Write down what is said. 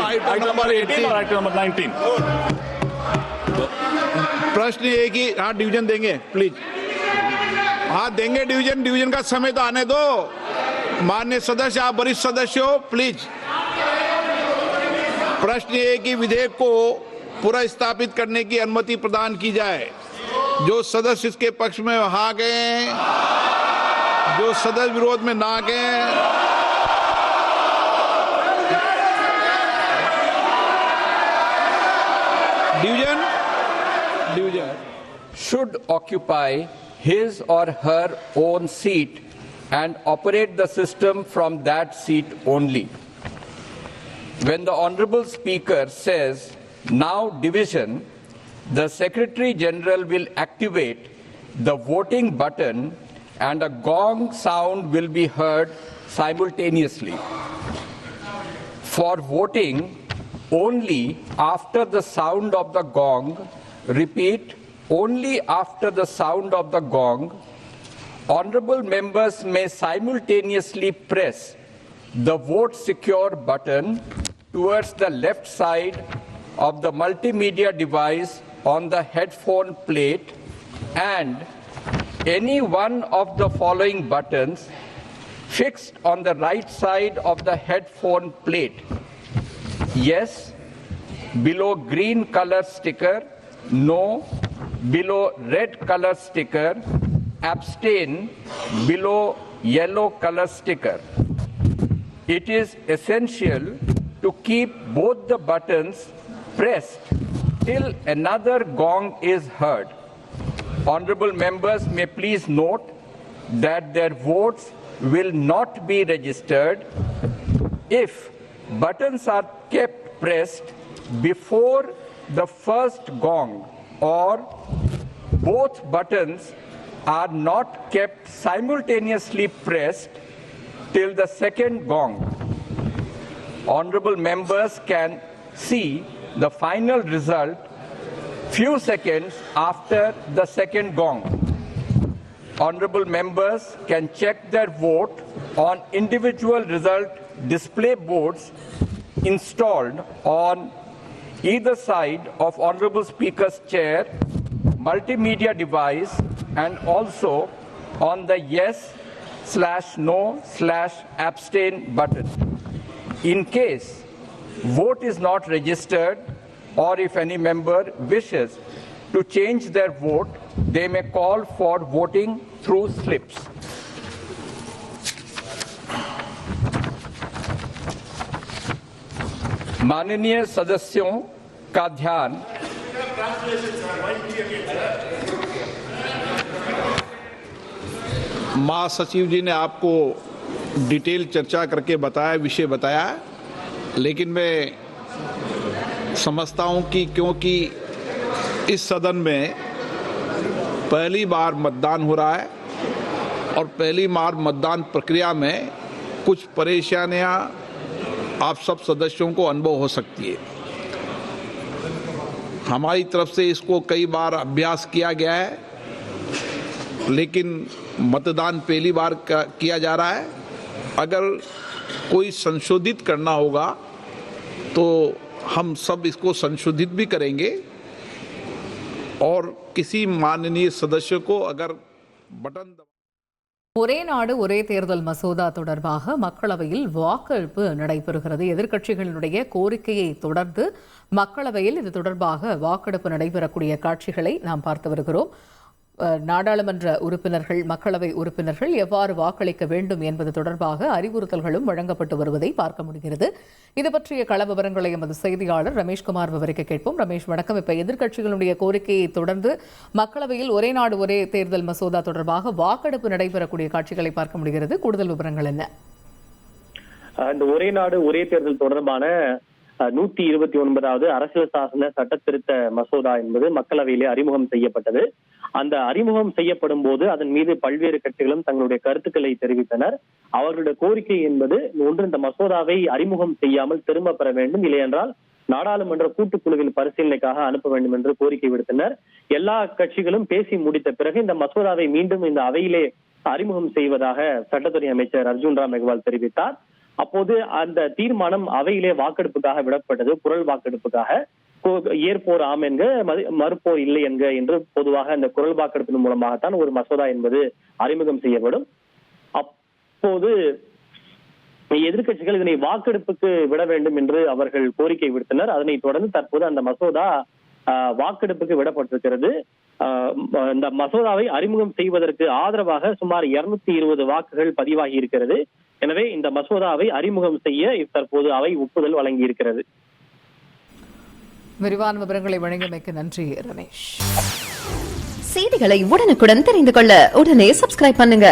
Item number 18 और item number 19। प्रश्न ये कि हाँ डिवीजन देंगे प्लीज, हाँ देंगे डिवीजन का समय तो आने दो। माननीय सदस्य, आप वरिष्ठ सदस्य हो, प्लीज। प्रश्न ये कि विधेयक को पूरा स्थापित करने की अनुमति प्रदान की जाए। जो सदस्य इसके पक्ष में हाँ गए, जो सदस्य विरोध में ना गए। Division should occupy his or her own seat and operate the system from that seat only. When the Honorable Speaker says, now division, the Secretary General will activate the voting button and a gong sound will be heard simultaneously. For voting, only after the sound of the gong, repeat, only after the sound of the gong, honorable members may simultaneously press the vote secure button towards the left side of the multimedia device on the headphone plate and any one of the following buttons fixed on the right side of the headphone plate. Yes, below green color sticker, no, below red color sticker, abstain, below yellow color sticker. It is essential to keep both the buttons pressed till another gong is heard. Honorable members may please note that their votes will not be registered if buttons are kept pressed before the first gong or both buttons are not kept simultaneously pressed till the second gong. Honorable members can see the final result few seconds after the second gong. Honorable members can check their vote on individual result display boards installed on either side of Honorable Speaker's chair, multimedia device, and also on the yes/no/abstain button. In case vote is not registered or if any member wishes to change their vote, they may call for voting through slips. माननीय सदस्यों का ध्यान महासचिव जी ने आपको detail चर्चा करके बताया, विषय बताया, लेकिन मैं समझता हूं कि क्योंकि इस सदन में पहली बार मतदान हो रहा है और पहली बार मतदान प्रक्रिया में कुछ परेशानियां आप सब सदस्यों को अनुभव हो सकती है। हमारी तरफ से इसको कई बार अभ्यास किया गया है, लेकिन मतदान पहली बार किया जा रहा है। अगर कोई संशोधित करना होगा तो हम सब इसको संशोधित भी करेंगे और किसी माननीय सदस्य को अगर बटन ஒரே நாடு ஒரே தேர்தல் மசோதா தொடர்பாக மக்களவையில் வாக்கெடுப்பு நடைபெறுகிறது. எதிர்க்கட்சிகளினுடைய கோரிக்கையை தொடர்ந்து மக்களவையில் இது தொடர்பாக வாக்கெடுப்பு நடைபெறக்கூடிய காட்சிகளை நாம் பார்த்து வருகிறோம். நாடாளுமன்ற உறுப்பினர்கள், மக்களவை உறுப்பினர்கள் எவ்வாறு வாக்களிக்க வேண்டும் என்பது தொடர்பாக அறிவுறுத்தல்களும் வழங்கப்பட்டு வருவதை பார்க்க முடிகிறது. இது பற்றிய கள விவரங்களை எமது செய்தியாளர் ரமேஷ்குமார் விவரிக்க கேட்போம். ரமேஷ், வணக்கம். இப்ப எதிர்க்கட்சிகளுடைய கோரிக்கையை தொடர்ந்து மக்களவையில் ஒரே நாடு ஒரே தேர்தல் மசோதா தொடர்பாக வாக்கெடுப்பு நடைபெறக்கூடிய காட்சிகளை பார்க்க முடிகிறது. கூடுதல் விவரங்கள் என்ன? இந்த ஒரே நாடு ஒரே தேர்தல் தொடர்பான 129வது அரசியல் சாசன சட்ட திருத்த மசோதா என்பது மக்களவையிலே அறிமுகம் செய்யப்பட்டது. அந்த அறிமுகம் செய்யப்படும் போது அதன் மீது பல்வேறு கட்சிகளும் தங்களுடைய கருத்துக்களை தெரிவித்தனர். அவர்களுடைய கோரிக்கை என்பது ஒன்று, இந்த மசோதாவை அறிமுகம் செய்யாமல் திரும்ப பெற வேண்டும், இல்லையென்றால் நாடாளுமன்ற கூட்டுக்குழுவில் பரிசீலனைக்காக அனுப்ப வேண்டும் என்று கோரிக்கை விடுத்தனர். எல்லா கட்சிகளும் பேசி முடித்த பிறகு இந்த மசோதாவை மீண்டும் இந்த அவையிலே அறிமுகம் செய்வதாக சட்டத்துறை அமைச்சர் அர்ஜுன் ராம் மெக்வால் தெரிவித்தார். அப்போது அந்த தீர்மானம் அவையிலே வாக்கெடுப்புக்காக விடப்பட்டது, குரல் வாக்கெடுப்புக்காக. ஏற்போர் ஆம் என்க, மறுப்போர் இல்லை என்க என்று பொதுவாக அந்த குரல் வாக்கெடுப்பின் மூலமாகத்தான் ஒரு மசோதா என்பது அறிமுகம் செய்யப்படும். அப்போது எதிர்க்கட்சிகள் இதனை வாக்கெடுப்புக்கு விட வேண்டும் என்று அவர்கள் கோரிக்கை விடுத்தனர். அதனைத் தொடர்ந்து தற்போது அந்த மசோதா வாக்கெடுப்புக்கு விடப்பட்டிருக்கிறது. இந்த மசோதாவை அறிமுகம் செய்வதற்கு ஆதரவாக சுமார் 220 வாக்குகள் பதிவாகி இருக்கிறது. எனவே இந்த மசோதாவை அறிமுகம் செய்ய தற்போது அவை ஒப்புதல் வழங்கி இருக்கிறது. விரிவான விவரங்களை வழங்கியமைக்கு நன்றி ரமேஷ். செய்திகளை உடனுக்குடன் தெரிந்து கொள்ள உடனே சப்ஸ்கிரைப் பண்ணுங்க.